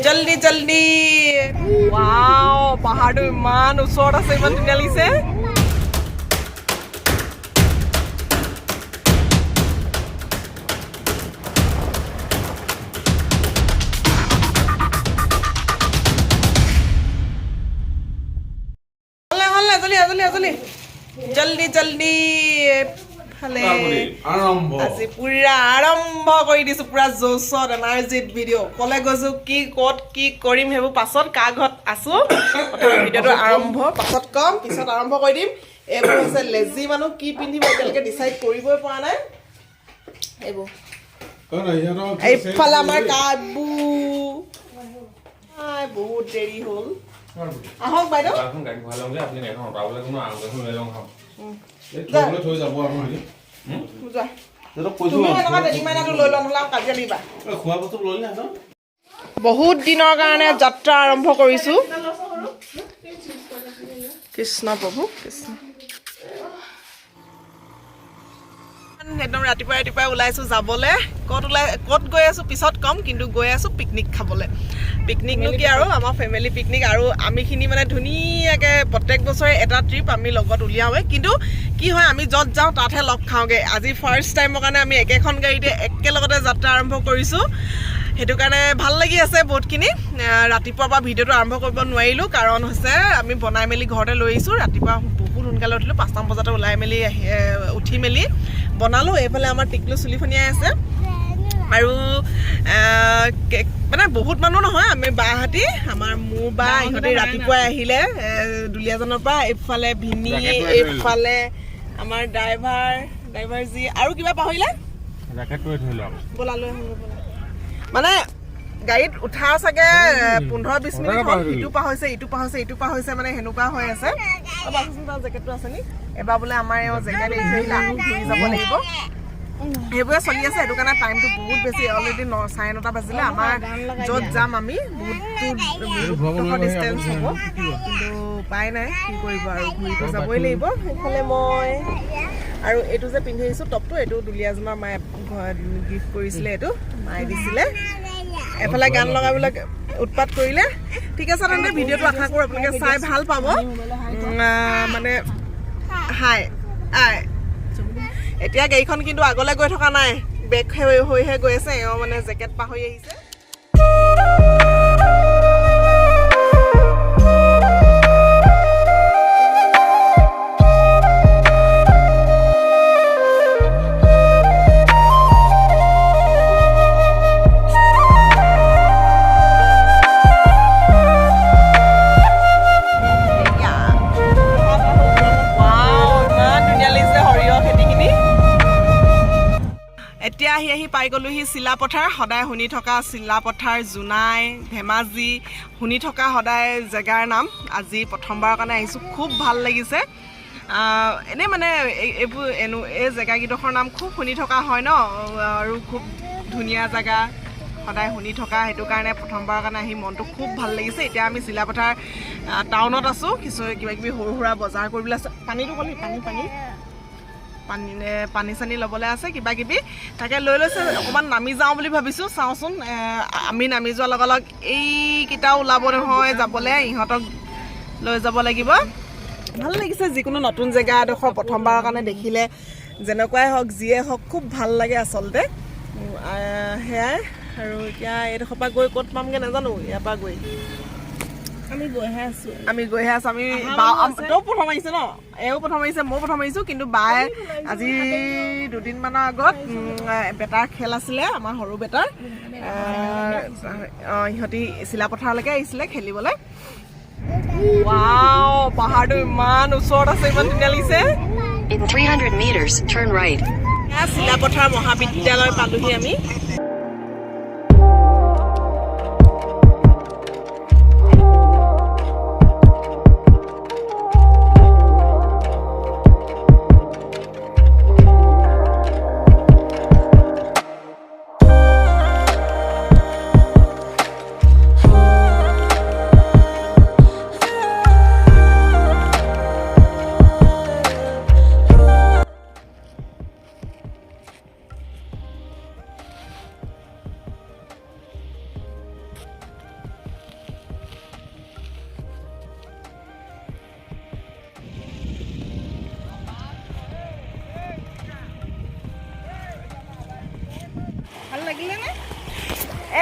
জলদি জলদি ৱাও পাহাৰটো ইমান ওচৰত আছে ইমান ধুনীয়া লাগিছে জলদি জলদি আজি পুৰা আৰম্ভ কৰি দিছো পুৰা জোচত এনাৰ্জিত ভিডিঅ' কলে গৈছো কি ক'ত কি কৰিম সেইবোৰ পাছত কাৰ ঘৰত আছো ভিডিঅ'টো আৰম্ভ পাছত কম পিছত আৰম্ভ কৰি দিম এইবোৰ হৈছে লেজি মানুহ কি পিন্ধিব এতিয়ালৈকে ডিচাইড কৰিবই পৰা নাই এইবোৰ এইফালে আমাৰ কাবু বহুত দেৰি হ'ল আহক বাইদেউ বহুত দিনৰ কাৰণে যাত্ৰা আৰম্ভ কৰিছো কৃষ্ণ প্ৰভু কৃষ্ণ একদম ৰাতিপুৱাই ওলাইছো যাবলৈ ক'ত গৈ আছো পিছত কম কিন্তু গৈ আছো পিকনিক খাবলৈ পিকনিকনো কি আৰু আমাৰ ফেমিলি পিকনিক আৰু আমিখিনি মানে ধুনীয়াকৈ প্ৰত্যেক বছৰে এটা ট্ৰিপ আমি লগত উলিয়াওঁৱে কিন্তু কি হয় আমি য'ত যাওঁ তাতহে লগ খাওঁগৈ আজি ফাৰ্ষ্ট টাইমৰ কাৰণে আমি একেখন গাড়ীতে একেলগতে যাত্ৰা আৰম্ভ কৰিছোঁ সেইটো কাৰণে ভাল লাগি আছে বহুতখিনি ৰাতিপুৱাৰ পৰা ভিডিঅ'টো আৰম্ভ কৰিব নোৱাৰিলোঁ কাৰণ হৈছে আমি বনাই মেলি ঘৰতে লৈ আহিছোঁ ৰাতিপুৱা বহুত সোনকালে উঠিলোঁ 5টা বজাতে ওলাই মেলি উঠি মেলি বনালোঁ এইফালে আমাৰ টিকলু চুলিফনিয়াই আছে আৰু মানে বহুত মানুহ নহয় আমি বাহঁতি আমাৰ মোৰ বা ইহঁতে ৰাতিপুৱাই আহিলে দুলীয়াজানৰ পৰা এইফালে ভিনি এইফালে আমাৰ ড্ৰাইভাৰ যি আৰু কিবা পাহৰিলে মানে গাড়ীত উঠা চাগে 15-20 মিনিট হ'ল ইটো পাহৰিছে মানে সেনেকুৱা হৈ আছে জেকেটটো আছে নি এবাৰ বোলে আমাৰ জেকেট এৰি থৈ ঘূৰি যাব লাগিব সেইবোৰে চলি আছে সেইটো কাৰণে টাইমটো বহুত বেছি অলৰেডি 9:30 বাজিলে আমাৰ য'ত যাম আমি বহুত ডিষ্টেঞ্চ হ'ব কিন্তু উপায় নাই কি কৰিব আৰু ঘূৰিটো যাবই লাগিব সেইফালে মই আৰু এইটো যে পিন্ধি আহিছোঁ টপটো এইটো দুলীয়াজনৰ মায়ে গিফ্ট কৰিছিলে এইটো মায়ে দিছিলে এফালে গান লগাবিলাক উৎপাত কৰিলে ঠিক আছে তেন্তে ভিডিঅ'টো আশা কৰোঁ আপোনালোকে চাই ভাল পাব মানে হাই এতিয়া গাড়ীখন কিন্তু আগলৈ গৈ থকা নাই বেক হৈহে গৈ আছে এওঁ মানে জেকেট পাহৰি আহিছে এতিয়া আহি পাই গ'লোহি চিলাপথাৰ সদায় শুনি থকা চিলাপথাৰ জোনাই ধেমাজি শুনি থকা সদায় জেগাৰ নাম আজি প্ৰথমবাৰৰ কাৰণে আহিছোঁ খুব ভাল লাগিছে এনেই মানে এইবোৰ এই জেগাকেইডোখৰ নাম খুব শুনি থকা হয় ন আৰু খুব ধুনীয়া জেগা সদায় শুনি থকা সেইটো কাৰণে প্ৰথমবাৰৰ কাৰণে আহি মনটো খুব ভাল লাগিছে এতিয়া আমি চিলাপথাৰ টাউনত আছোঁ কিছু কিবাকিবি সৰু সুৰা বজাৰ কৰিবলৈ আছে পানীটো ক'লি পানী চানী ল'বলৈ আছে কিবা কিবি তাকে লৈ লৈছে অকণমান নামি যাওঁ বুলি ভাবিছোঁ চাওঁচোন আমি নামি যোৱাৰ লগে লগে এইকেইটা ওলাব নহয় যাবলৈ ইহঁতক লৈ যাব লাগিব ভাল লাগিছে যিকোনো নতুন জেগা এডোখৰ প্ৰথমবাৰৰ কাৰণে দেখিলে যেনেকুৱাই হওক যিয়ে হওক খুব ভাল লাগে আচলতে সেয়াই আৰু এতিয়া এইডোখৰ পৰা গৈ ক'ত পামগৈ নাজানো ইয়াৰ পৰা গৈ আমি গৈহে আছোঁ আমি তই প্ৰথম আহিছে ন এওঁ প্ৰথম আহিছে ময়ো প্ৰথম আহিছোঁ কিন্তু বায়ে আজি দুদিনমানৰ আগত বেটাৰ খেল আছিলে আমাৰ সৰু বেটাৰ ইহঁতি চিলাপথাৰলৈকে আহিছিলে খেলিবলৈ ৱাও পাহাৰটো ইমান ওচৰত আছে ইমান ধুনীয়া লাগিছে In 300 meters, turn right. Silapathar মহাবিদ্যালয় পালোহি আমি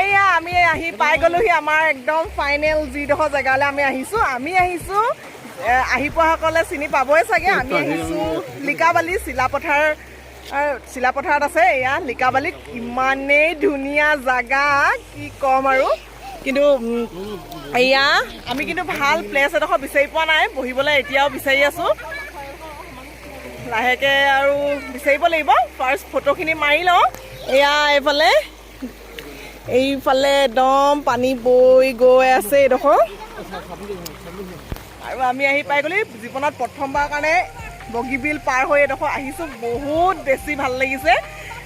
এইয়া আমি আহি পাই গ'লোহি আমাৰ একদম ফাইনেল যিডোখৰ জেগালৈ আমি আহিছোঁ আহি পোৱাসকলে চিনি পাবই চাগে আমি আহিছোঁ লিকাবালি চিলাপথাৰত আছে এয়া লিকাবালিত ইমানেই ধুনীয়া জেগা কি ক'ম আৰু কিন্তু এয়া আমি কিন্তু ভাল প্লেচ এডোখৰ বিচাৰি পোৱা নাই বহিবলৈ এতিয়াও বিচাৰি আছোঁ লাহেকৈ আৰু বিচাৰিব লাগিব ফাৰ্ষ্ট ফটোখিনি মাৰি লওঁ এয়া এইফালে একদম পানী বৈ গৈ আছে এইডোখৰ আৰু আমি আহি পাই গ'লো জীৱনত প্ৰথমবাৰ কাৰণে বগীবিল পাৰ হৈ এইডোখৰ আহিছোঁ বহুত বেছি ভাল লাগিছে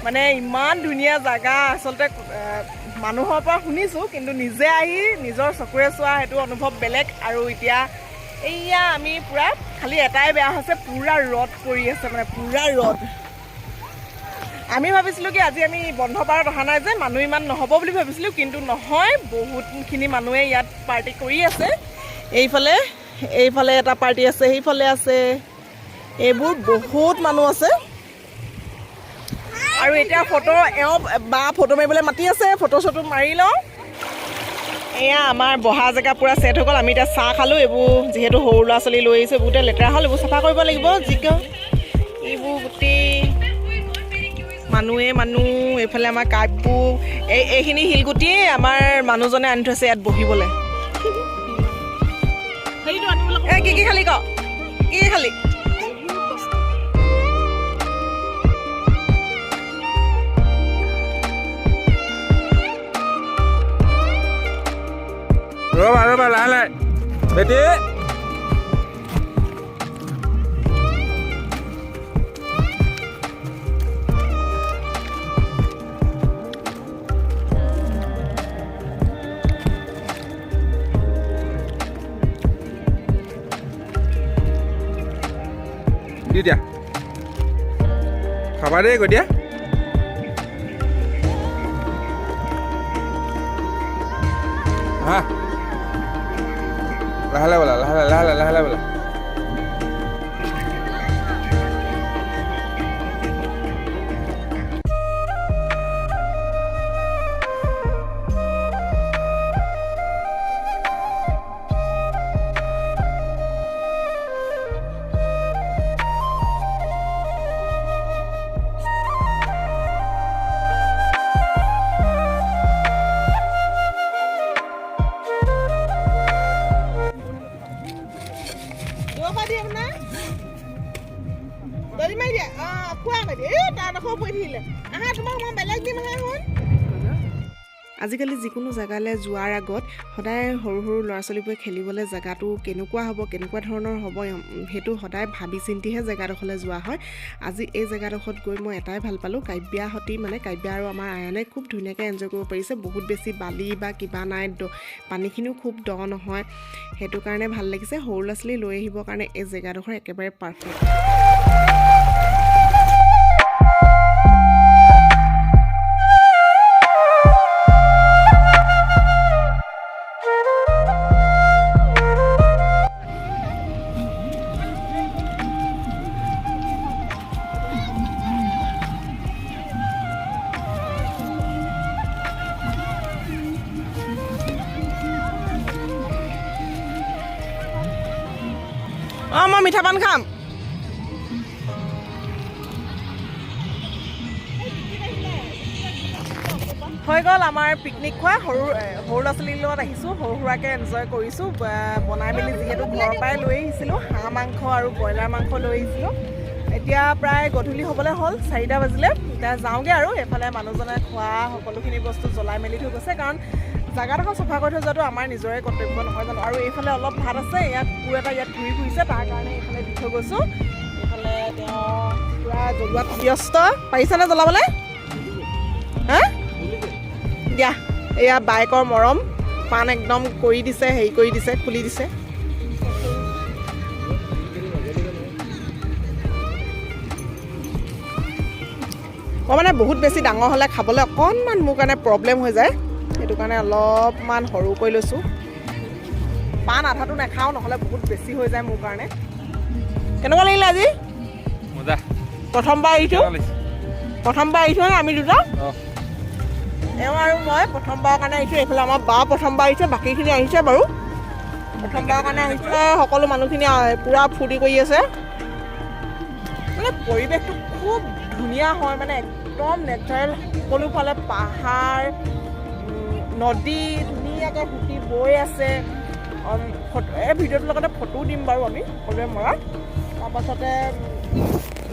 মানে ইমান ধুনীয়া জেগা আচলতে মানুহৰ পৰা শুনিছোঁ কিন্তু নিজে আহি নিজৰ চকুৰে চোৱা সেইটো অনুভৱ বেলেগ আৰু এতিয়া এইয়া আমি পূৰা খালি এটাই বেয়া হৈছে পূৰা ৰ'দ পৰি আছে মানে পূৰা ৰ'দ আমি ভাবিছিলোঁ কি আজি আমি বন্ধ বাৰত অহা নাই যে মানুহ ইমান নহ'ব বুলি ভাবিছিলোঁ কিন্তু নহয় বহুতখিনি মানুহে ইয়াত পাৰ্টি কৰি আছে এইফালে এটা পাৰ্টি আছে সেইফালে আছে এইবোৰ বহুত মানুহ আছে আৰু এতিয়া ফটো মাৰিবলৈ মাতি আছে ফটো চটো মাৰি লওঁ এয়া আমাৰ বহা জেগা পূৰা ছেট হৈ গ'ল আমি এতিয়া চাহ খালোঁ এইবোৰ যিহেতু সৰু ল'ৰা ছোৱালী লৈ আহিছোঁ বহুতে লেতেৰা হ'ল এইবোৰ চাফা কৰিব লাগিব এইবোৰ গোটেই মানুহ এইফালে আমাৰ কাপবোৰ এইখিনি শিলগুটিয়ে আমাৰ মানুহজনে আনি থৈছে ইয়াত বহিবলৈ কি খালি কি খালি ৰ'বা লাহে বেটি দি দিয়া খাবা দেই গৈ দিয়া হা লাহে বলা লাহে বলা আজিকালি যিকোনো জেগালৈ যোৱাৰ আগত সদায় সৰু ল'ৰা ছোৱালীবোৰে খেলিবলৈ জেগাটো কেনেকুৱা হ'ব কেনেকুৱা ধৰণৰ হ'ব সেইটো সদায় ভাবি চিন্তিহে জেগাডোখৰলৈ যোৱা হয় আজি এই জেগাডোখৰত গৈ মই এটাই ভাল পালোঁ কাব্যা আৰু আমাৰ আয়ানে খুব ধুনীয়াকৈ এনজয় কৰিব পাৰিছে বহুত বেছি বালি বা কিবা নাই পানীখিনিও খুব দ নহয় সেইটো কাৰণে ভাল লাগিছে সৰু ল'ৰা ছোৱালী লৈ আহিবৰ কাৰণে এই জেগাডোখৰ একেবাৰে পাৰফেক্ট মই মিঠা পান খাম হৈ গ'ল আমাৰ পিকনিক খোৱা সৰু ল'ৰা ছোৱালীৰ লগত আহিছোঁ সৰু সুৰাকৈ এনজয় কৰিছোঁ বনাই মেলি যিহেতু ঘৰৰ পৰাই লৈ আহিছিলোঁ হাঁহ মাংস আৰু ব্ৰইলাৰ মাংস লৈ আহিছিলোঁ এতিয়া প্ৰায় গধূলি হ'বলৈ হ'ল 4টা বাজিলে এতিয়া যাওঁগৈ আৰু এইফালে মানুহজনে খোৱা সকলোখিনি বস্তু জ্বলাই মেলি থৈ গৈছে কাৰণ জেগাডোখৰ চফা কৰি থৈ যোৱাটো আমাৰ নিজৰে কৰ্তব্য নহয় জানো আৰু এইফালে অলপ ভাত আছে ইয়াত কুকুৰ এটা ইয়াত ঘূৰি ফুৰিছে তাৰ কাৰণে এইফালে দি থৈ গৈছোঁ এইফালে তেওঁ পূৰা জ্বলোৱাত ব্যস্ত পাৰিছেনে জ্বলাবলৈ হা দিয়া এয়া বাইকৰ মৰম পাণ একদম কৰি দিছে হেৰি কৰি দিছে খুলি দিছে মই মানে বহুত বেছি ডাঙৰ হ'লে খাবলৈ অকণমান মোৰ কাৰণে প্ৰব্লেম হৈ যায় সেইটো কাৰণে অলপমান সৰু কৰি লৈছোঁ পাণ আধাটো নাখাওঁ নহ'লে বহুত বেছি হৈ যায় মোৰ কাৰণে কেনেকুৱা লাগিলে আজি প্ৰথমবাৰ আহিছোঁ আমি দুটা মই প্ৰথমবাৰৰ কাৰণে আহিছোঁ এইফালে আমাৰ বা প্ৰথমবাৰ আহিছে বাকীখিনি আহিছে বাৰু প্ৰথমবাৰৰ কাৰণে আহিছে সকলো মানুহখিনি পূৰা ফূৰ্তি কৰি আছে মানে পৰিৱেশটো খুব ধুনীয়া হয় মানে একদম নেচাৰেল সকলোফালে পাহাৰ নদী ধুনীয়াকৈ সুঁতি বৈ আছে এই ভিডিঅ'টোৰ লগতে ফটো দিম বাৰু আমি সকলোৱে মৰাত তাৰপাছতে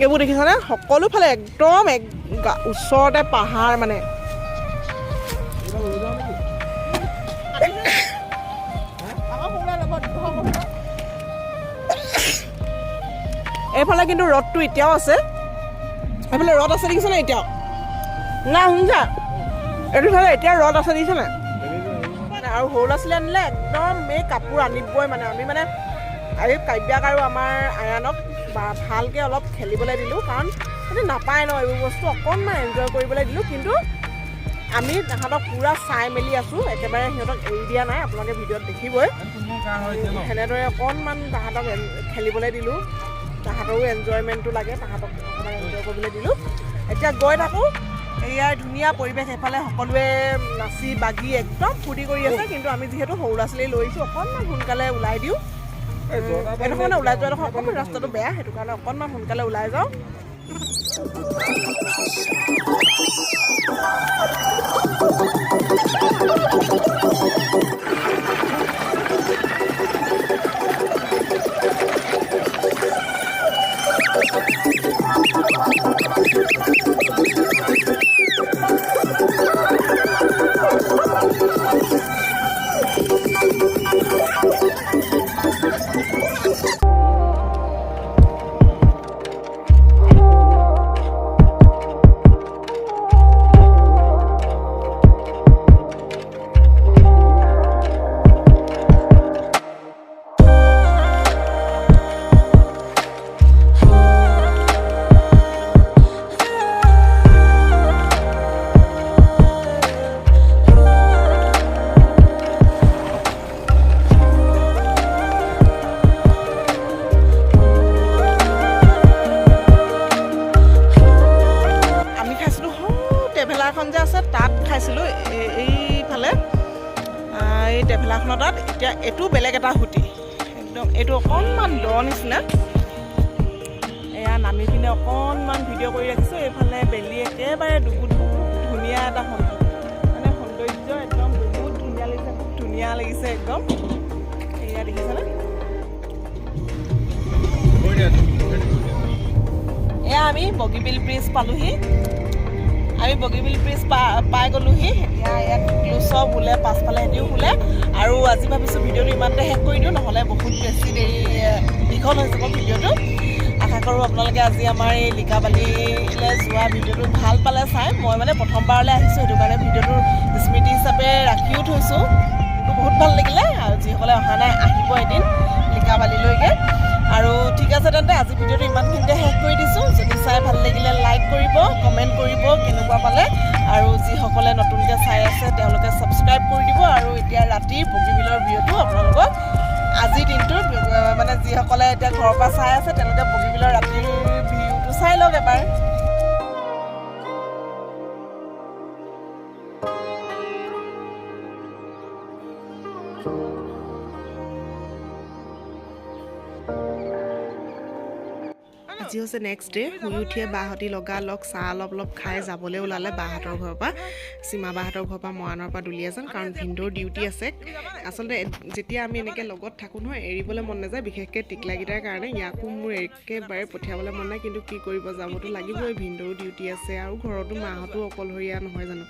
এইবোৰ দেখিছানে সকলোফালে একদম ওচৰতে পাহাৰ মানে এইফালে কিন্তু ৰদটো এতিয়াও আছে এইফালে ৰদ আছে দেখিছানে এতিয়াও না শুনিছা এইটো ফালে এতিয়া ৰদ আছে দেখিছানে আৰু সৰু ল'ৰা ছোৱালী আনিলে একদম এই কাপোৰ আনিবই মানে আমি মানে এই কাব্যাক আৰু আমাৰ আয়ানক ভালকৈ অলপ খেলিবলৈ দিলোঁ কাৰণ সিহঁতে নাপায় ন এইবোৰ বস্তু অকণমান এনজয় কৰিবলৈ দিলোঁ কিন্তু আমি তাহাঁতক পূৰা চাই মেলি আছোঁ একেবাৰে সিহঁতক এৰি দিয়া নাই আপোনালোকে ভিডিঅ'ত দেখিবই সেনেদৰে অকণমান তাহাঁতক খেলিবলৈ দিলোঁ তাহাঁতৰো এনজয়মেণ্টটো লাগে তাহাঁতক অকণমান এনজয় কৰিবলৈ দিলোঁ এতিয়া গৈ থাকোঁ এয়াৰ ধুনীয়া পৰিৱেশ এফালে সকলোৱে নাচি বাগি একদম ফূৰ্তি কৰি আছে কিন্তু আমি যিহেতু সৰু ল'ৰা ছোৱালী লৈ আহিছোঁ অকণমান সোনকালে ওলাই দিওঁ এইডোখৰ মানে ওলাই যোৱাডোখৰ অকণমান ৰাস্তাটো বেয়া সেইটো কাৰণে অকণমান সোনকালে ওলাই যাওঁ ট্ৰেভেলাৰখন যে আছে তাত খাইছিলোঁ এইফালে এই ট্ৰেভেলাৰখনৰ তাত এতিয়া এইটো বেলেগ এটা সুঁতি একদম এইটো অকণমান দ নিচিনা এয়া নামি পিনে অকণমান ভিডিঅ' কৰি ৰাখিছোঁ এইফালে বেলি একেবাৰে ধুনীয়া এটা মানে সৌন্দৰ্য একদম বহুত ধুনীয়া লাগিছে খুব ধুনীয়া লাগিছে একদম এয়া দেখিছেনে এয়া আমি বগীবিল ব্ৰিজ পালোহি আমি বগীবিল ব্ৰিজ পাই গ'লোহি এতিয়া ইয়াত ক্লোজৰ বোলে পাছফালে সিহঁতিও বোলে আৰু আজি ভাবিছোঁ ভিডিঅ'টো ইমানতে শেষ কৰি দিওঁ নহ'লে বহুত বেছি দেৰি দীঘল হৈ যাব ভিডিঅ'টো আশা কৰোঁ আপোনালোকে আজি আমাৰ এই লিকাবালিলৈ যোৱা ভিডিঅ'টো ভাল পালে চাই মই মানে প্ৰথমবাৰলৈ আহিছোঁ সেইটো কাৰণে ভিডিঅ'টো স্মৃতি হিচাপে ৰাখিও থৈছোঁ বহুত ভাল লাগিলে আৰু যিসকলে অহা নাই আহিব এদিন লিকাবালিলৈকে আৰু ঠিক আছে তেন্তে আজি ভিডিঅ'টো ইমানখিনিতে শেষ কৰি দিছোঁ যদি চাই ভাল লাগিলে লাইক কৰিব কমেণ্ট কৰিব কেনেকুৱা পালে আৰু যিসকলে নতুনকৈ চাই আছে তেওঁলোকে ছাবস্ক্ৰাইব কৰি দিব আৰু এতিয়া ৰাতি বগীবিলৰ ভিডিঅ'টো আপোনালোকক আজিৰ দিনটোত মানে যিসকলে এতিয়া ঘৰৰ পৰা চাই আছে তেওঁলোকে বগীবিলৰ ৰাতিৰ ভিডিঅ'টো চাই লওক এবাৰ আজি হৈছে নেক্সট ডে শুই উঠিয়ে বাহঁতি লগালগ চাহ অলপ খাই যাবলৈ ওলালে বাহঁতৰ ঘৰৰ পৰা সীমা বাহঁতৰ ঘৰৰ পৰা মৰাণৰ পৰা দুলীয়াজান কাৰণ ভিনদেউৰ ডিউটি আছে আচলতে যেতিয়া আমি এনেকৈ লগত থাকোঁ নহয় এৰিবলৈ মন নাযায় বিশেষকৈ টিকলাকেইটাৰ কাৰণে ইয়াকো মোৰ একেবাৰে পঠিয়াবলৈ মন নাই কিন্তু কি কৰিব যাবতো লাগিবই ভিনদেউৰ ডিউটি আছে আৰু ঘৰতো মাহঁতো অকলশৰীয়া নহয় জানো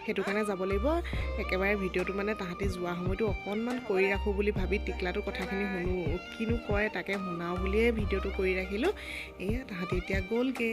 সেইটো কাৰণে যাব লাগিব একেবাৰে ভিডিঅ'টো মানে তাহাঁতি যোৱা সময়তো অকণমান কৰি ৰাখোঁ বুলি ভাবি টিকলাটো কথাখিনি শুনো কিনো কয় তাকে শুনাওঁ বুলিয়ে ভিডিঅ'টো কৰি ৰাখিলোঁ এয়া তাহাঁতি এতিয়া গ'লগৈ